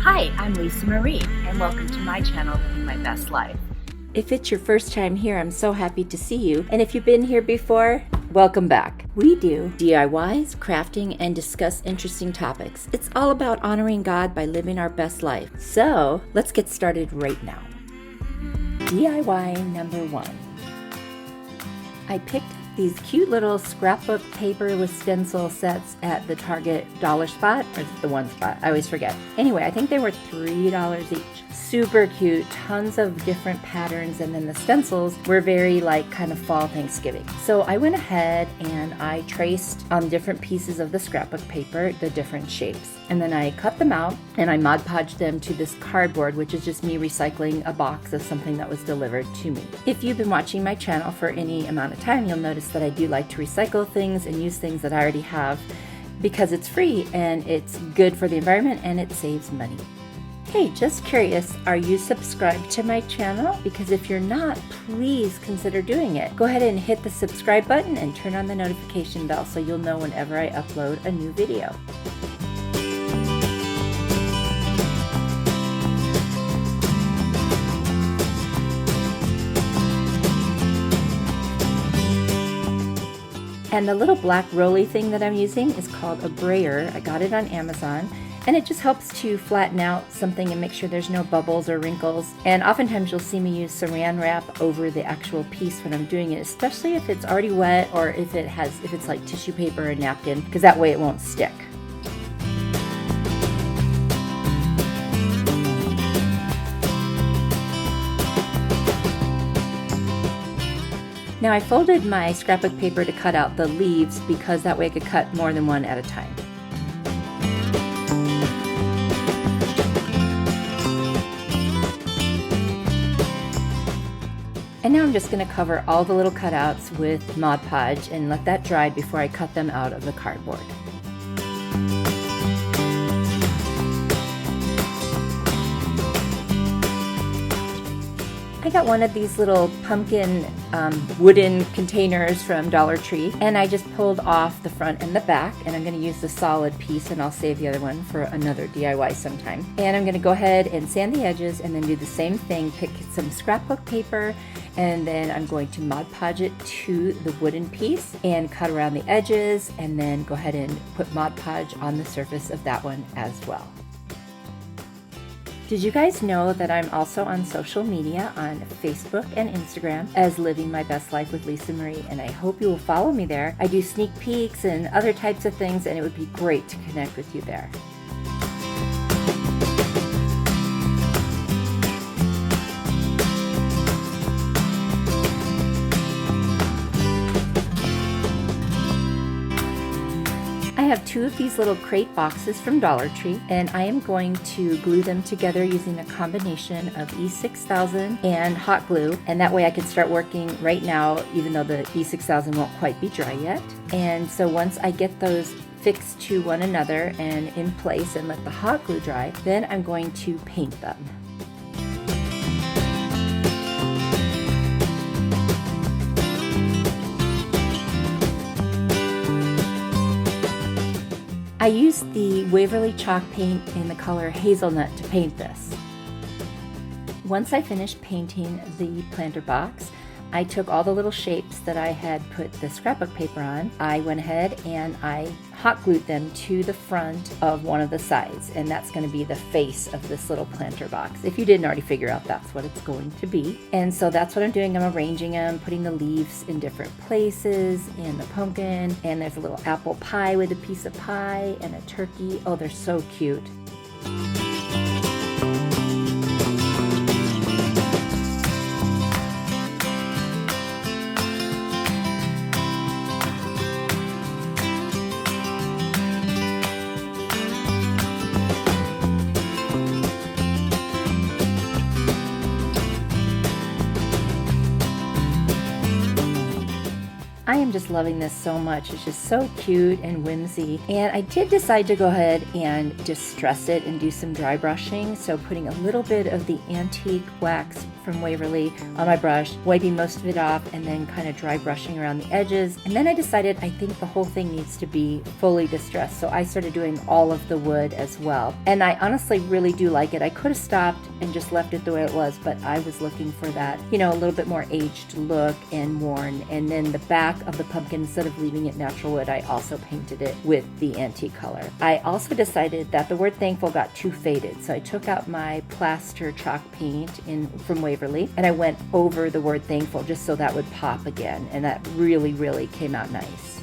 Hi, I'm Lisa Marie, and welcome to my channel, Living My Best Life. If it's your first time here, I'm so happy to see you. And if you've been here before, welcome back. We do DIYs, crafting, and discuss interesting topics. It's all about honoring God by living our best life. So let's get started right now. DIY number 1. I picked up these cute little scrapbook paper with stencil sets at the Target dollar spot, or is it the one spot? I always forget. Anyway, I think they were $3 each. Super cute, tons of different patterns, and then the stencils were very kind of fall Thanksgiving. So I went ahead and I traced on different pieces of the scrapbook paper the different shapes. And then I cut them out and I Mod Podged them to this cardboard, which is just me recycling a box of something that was delivered to me. If you've been watching my channel for any amount of time, you'll notice that I do like to recycle things and use things that I already have because it's free and it's good for the environment and it saves money. Hey, just curious, are you subscribed to my channel? Because if you're not, please consider doing it. Go ahead and hit the subscribe button and turn on the notification bell so you'll know whenever I upload a new video. And the little black roly thing that I'm using is called a brayer. I got it on Amazon. And it just helps to flatten out something and make sure there's no bubbles or wrinkles. And oftentimes you'll see me use saran wrap over the actual piece when I'm doing it, especially if it's already wet or if it's like tissue paper or napkin, because that way it won't stick. Now I folded my scrapbook paper to cut out the leaves because that way I could cut more than one at a time. And now I'm just going to cover all the little cutouts with Mod Podge and let that dry before I cut them out of the cardboard. I got one of these little pumpkin wooden containers from Dollar Tree, and I just pulled off the front and the back, and I'm going to use the solid piece and I'll save the other one for another DIY sometime. And I'm going to go ahead and sand the edges and then do the same thing, pick some scrapbook paper, and then I'm going to Mod Podge it to the wooden piece and cut around the edges, and then go ahead and put Mod Podge on the surface of that one as well. Did you guys know that I'm also on social media on Facebook and Instagram as Living My Best Life with Lisa Marie, and I hope you will follow me there. I do sneak peeks and other types of things, and it would be great to connect with you there. I have 2 of these little crate boxes from Dollar Tree, and I am going to glue them together using a combination of E6000 and hot glue, and that way I can start working right now even though the E6000 won't quite be dry yet. And so once I get those fixed to one another and in place and let the hot glue dry, then I'm going to paint them. I used the Waverly chalk paint in the color Hazelnut to paint this. Once I finished painting the planter box, I took all the little shapes that I had put the scrapbook paper on. I went ahead and I hot glued them to the front of one of the sides, and that's going to be the face of this little planter box. If you didn't already figure out, that's what it's going to be. And so that's what I'm doing. I'm arranging them, putting the leaves in different places, and the pumpkin, and there's a little apple pie with a piece of pie and a turkey. Oh, they're so cute. I am just loving this so much. It's just so cute and whimsy. And I did decide to go ahead and distress it and do some dry brushing. So putting a little bit of the antique wax from Waverly on my brush, wiping most of it off and then kind of dry brushing around the edges. And then I decided I think the whole thing needs to be fully distressed. So I started doing all of the wood as well. And I honestly really do like it. I could have stopped and just left it the way it was, but I was looking for that, you know, a little bit more aged look and worn. And then the back of the pumpkin, instead of leaving it natural wood, I also painted it with the antique color. I also decided that the word thankful got too faded. So I took out my plaster chalk paint from Waverly and I went over the word thankful just so that would pop again. And that really, really came out nice.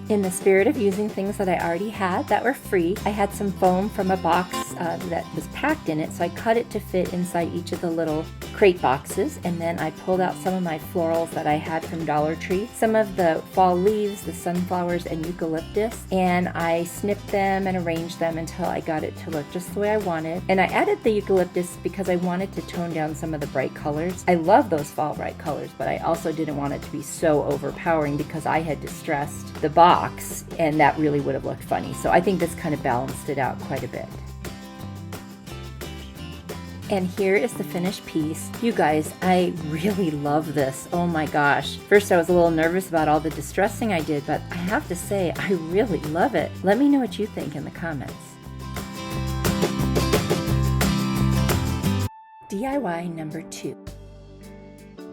In the spirit of using things that I already had that were free, I had some foam from a box that was packed in it, so I cut it to fit inside each of the little crate boxes, and then I pulled out some of my florals that I had from Dollar Tree, some of the fall leaves, the sunflowers, and eucalyptus, and I snipped them and arranged them until I got it to look just the way I wanted. And I added the eucalyptus because I wanted to tone down some of the bright colors. I love those fall bright colors, but I also didn't want it to be so overpowering because I had distressed the box, and that really would have looked funny. So I think this kind of balanced it out quite a bit. And here is the finished piece. You guys, I really love this. Oh my gosh. First, I was a little nervous about all the distressing I did, but I have to say, I really love it. Let me know what you think in the comments. DIY number 2.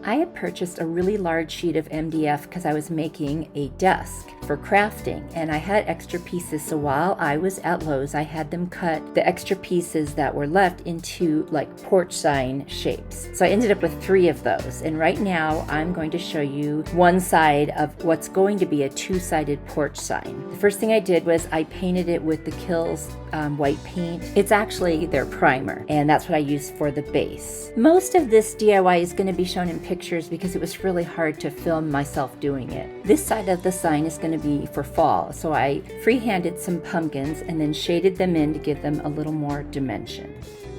I had purchased a really large sheet of MDF because I was making a desk for crafting, and I had extra pieces, so while I was at Lowe's I had them cut the extra pieces that were left into like porch sign shapes. So I ended up with 3 of those, and right now I'm going to show you one side of what's going to be a 2-sided porch sign. The first thing I did was I painted it with the Kills white paint. It's actually their primer, and that's what I used for the base. Most of this DIY is going to be shown in pictures because it was really hard to film myself doing it. This side of the sign is going to be for fall, so I freehanded some pumpkins and then shaded them in to give them a little more dimension.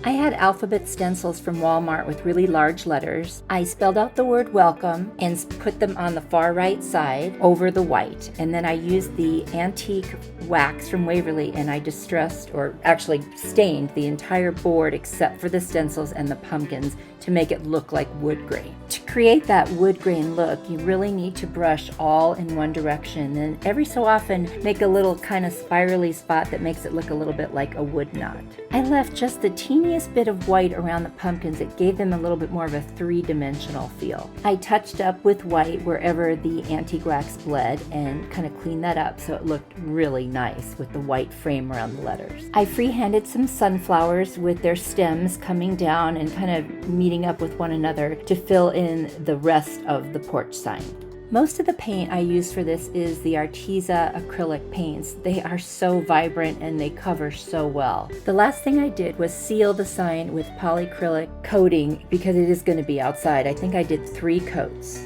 I had alphabet stencils from Walmart with really large letters. I spelled out the word welcome and put them on the far right side over the white. And then I used the antique wax from Waverly and I distressed, or actually stained, the entire board except for the stencils and the pumpkins to make it look like wood grain. To create that wood grain look, you really need to brush all in one direction, and every so often make a little kind of spirally spot that makes it look a little bit like a wood knot. I left just the teeniest bit of white around the pumpkins. It gave them a little bit more of a 3-dimensional feel. I touched up with white wherever the antique wax bled and kind of cleaned that up so it looked really nice with the white frame around the letters. I freehanded some sunflowers with their stems coming down and kind of meeting up with one another to fill in the rest of the porch sign. Most of the paint I used for this is the Arteza acrylic paints. They are so vibrant and they cover so well. The last thing I did was seal the sign with polyacrylic coating because it is going to be outside. I think I did 3 coats.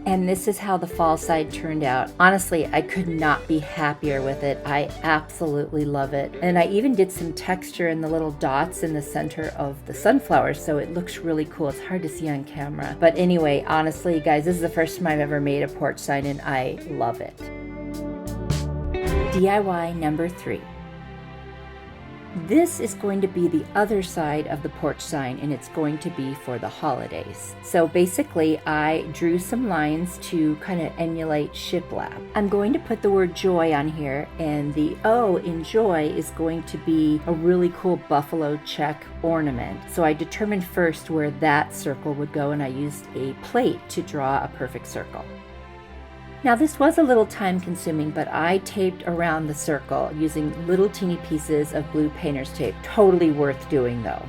And this is how the fall side turned out. Honestly, I could not be happier with it. I absolutely love it. And I even did some texture in the little dots in the center of the sunflowers, so it looks really cool. It's hard to see on camera. But anyway, honestly, guys, this is the first time I've ever made a porch sign, and I love it. DIY number 3. This is going to be the other side of the porch sign, and it's going to be for the holidays. So basically, I drew some lines to kind of emulate shiplap. I'm going to put the word joy on here, and the O in joy is going to be a really cool buffalo check ornament. So I determined first where that circle would go, and I used a plate to draw a perfect circle. Now this was a little time consuming, but I taped around the circle using little teeny pieces of blue painter's tape. Totally worth doing though.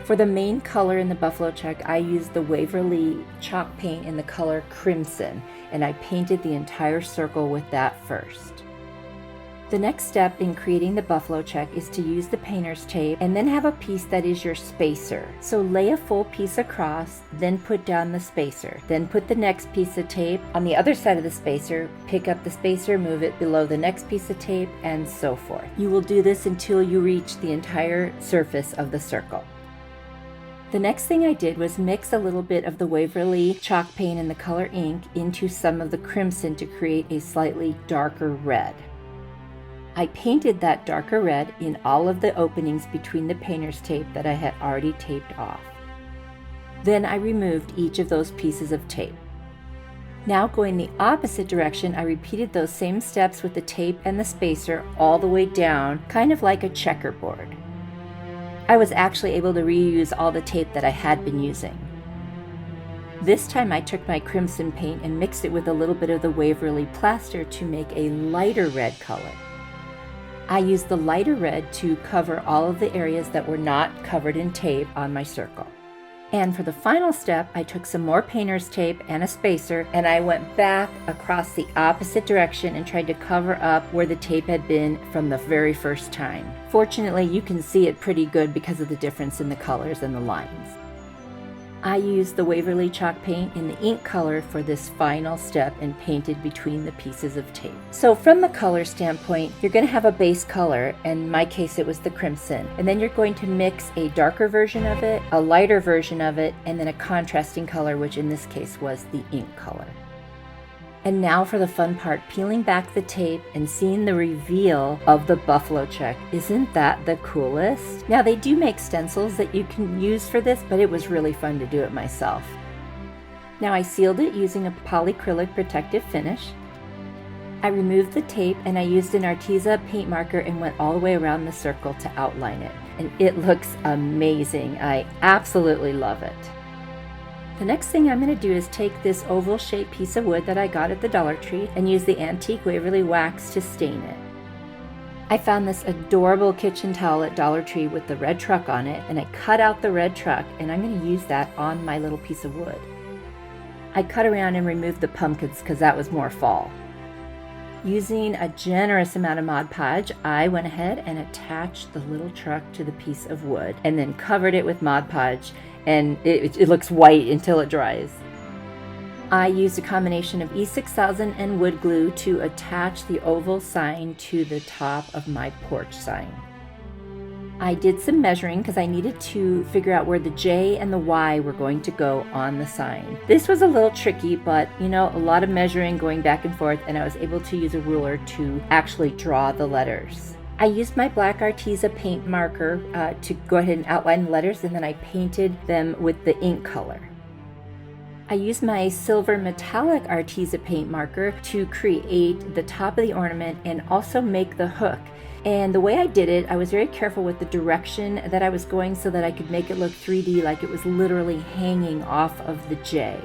For the main color in the buffalo check, I used the Waverly chalk paint in the color crimson, and I painted the entire circle with that first. The next step in creating the buffalo check is to use the painter's tape and then have a piece that is your spacer. So lay a full piece across, then put down the spacer. Then put the next piece of tape on the other side of the spacer, pick up the spacer, move it below the next piece of tape, and so forth. You will do this until you reach the entire surface of the circle. The next thing I did was mix a little bit of the Waverly chalk paint and the color ink into some of the crimson to create a slightly darker red. I painted that darker red in all of the openings between the painter's tape that I had already taped off. Then I removed each of those pieces of tape. Now going the opposite direction, I repeated those same steps with the tape and the spacer all the way down, kind of like a checkerboard. I was actually able to reuse all the tape that I had been using. This time I took my crimson paint and mixed it with a little bit of the Waverly plaster to make a lighter red color. I used the lighter red to cover all of the areas that were not covered in tape on my circle. And for the final step, I took some more painter's tape and a spacer, and I went back across the opposite direction and tried to cover up where the tape had been from the very first time. Fortunately, you can see it pretty good because of the difference in the colors and the lines. I used the Waverly chalk paint in the ink color for this final step and painted between the pieces of tape. So from the color standpoint, you're going to have a base color, and in my case it was the crimson, and then you're going to mix a darker version of it, a lighter version of it, and then a contrasting color, which in this case was the ink color. And now for the fun part, peeling back the tape and seeing the reveal of the buffalo check. Isn't that the coolest? Now they do make stencils that you can use for this, but it was really fun to do it myself. Now I sealed it using a polyacrylic protective finish. I removed the tape and I used an Arteza paint marker and went all the way around the circle to outline it. And it looks amazing. I absolutely love it. The next thing I'm going to do is take this oval shaped piece of wood that I got at the Dollar Tree and use the antique Waverly wax to stain it. I found this adorable kitchen towel at Dollar Tree with the red truck on it, and I cut out the red truck, and I'm going to use that on my little piece of wood. I cut around and removed the pumpkins because that was more fall. Using a generous amount of Mod Podge, I went ahead and attached the little truck to the piece of wood and then covered it with Mod Podge, and it looks white until it dries. I used a combination of E6000 and wood glue to attach the oval sign to the top of my porch sign. I did some measuring because I needed to figure out where the J and the Y were going to go on the sign. This was a little tricky, but a lot of measuring, going back and forth, and I was able to use a ruler to actually draw the letters. I used my black Arteza paint marker to go ahead and outline the letters, and then I painted them with the ink color. I used my silver metallic Arteza paint marker to create the top of the ornament and also make the hook. And the way I did it, I was very careful with the direction that I was going so that I could make it look 3D, like it was literally hanging off of the J.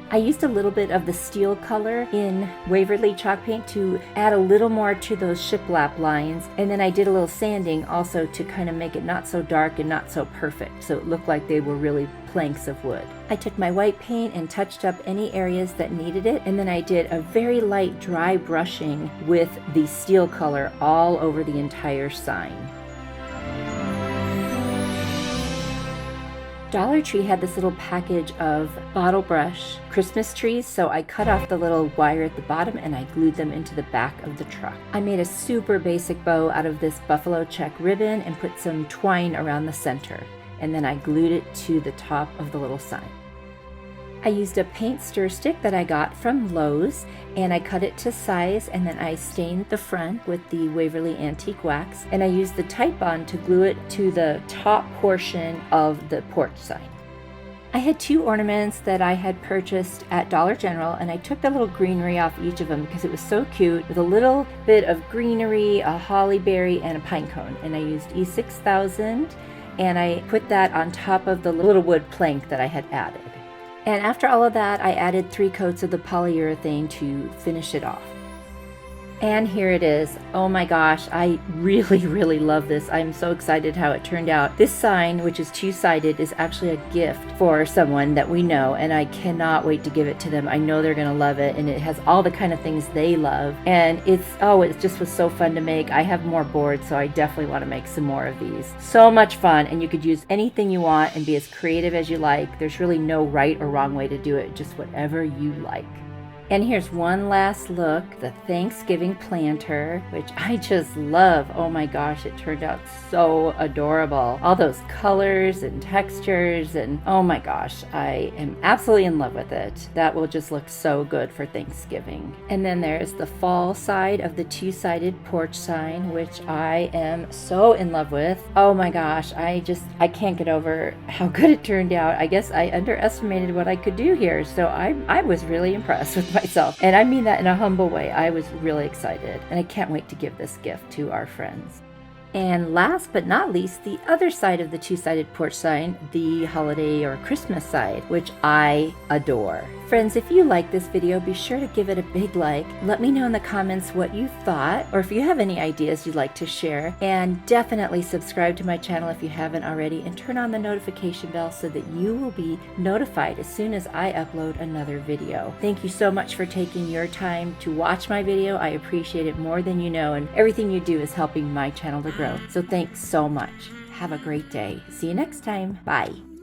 I used a little bit of the steel color in Waverly chalk paint to add a little more to those shiplap lines, and then I did a little sanding also to kind of make it not so dark and not so perfect, so it looked like they were really planks of wood. I took my white paint and touched up any areas that needed it, and then I did a very light dry brushing with the steel color all over the entire sign. Dollar Tree had this little package of bottle brush Christmas trees, so I cut off the little wire at the bottom and I glued them into the back of the truck. I made a super basic bow out of this buffalo check ribbon and put some twine around the center, and then I glued it to the top of the little sign. I used a paint stir stick that I got from Lowe's, and I cut it to size, and then I stained the front with the Waverly antique wax, and I used the Titebond to glue it to the top portion of the porch sign. I had two ornaments that I had purchased at Dollar General, and I took the little greenery off each of them because it was so cute, with a little bit of greenery, a holly berry, and a pine cone. And I used E6000, and I put that on top of the little wood plank that I had added. And after all of that, I added 3 coats of the polyurethane to finish it off. And here it is. Oh my gosh, I really love this. I'm so excited how it turned out. This sign, which is 2-sided, is actually a gift for someone that we know, and I cannot wait to give it to them. I know they're gonna love it, and it has all the kind of things they love. And it just was so fun to make. I have more boards, so I definitely want to make some more of these. So much fun, and you could use anything you want and be as creative as you like. There's really no right or wrong way to do it, just whatever you like. And here's one last look, the Thanksgiving planter, which I just love. Oh my gosh, it turned out so adorable. All those colors and textures, and oh my gosh, I am absolutely in love with it. That will just look so good for Thanksgiving. And then there's the fall side of the two-sided porch sign, which I am so in love with. Oh my gosh, I can't get over how good it turned out. I guess I underestimated what I could do here, so I was really impressed with myself. And I mean that in a humble way. I was really excited, and I can't wait to give this gift to our friends. And last but not least, the other side of the two-sided porch sign, the holiday or Christmas side, which I adore. Friends, if you like this video, be sure to give it a big like. Let me know in the comments what you thought, or if you have any ideas you'd like to share. And definitely subscribe to my channel if you haven't already, and turn on the notification bell so that you will be notified as soon as I upload another video. Thank you so much for taking your time to watch my video. I appreciate it more than you know, and everything you do is helping my channel to grow. So thanks so much. Have a great day. See you next time. Bye.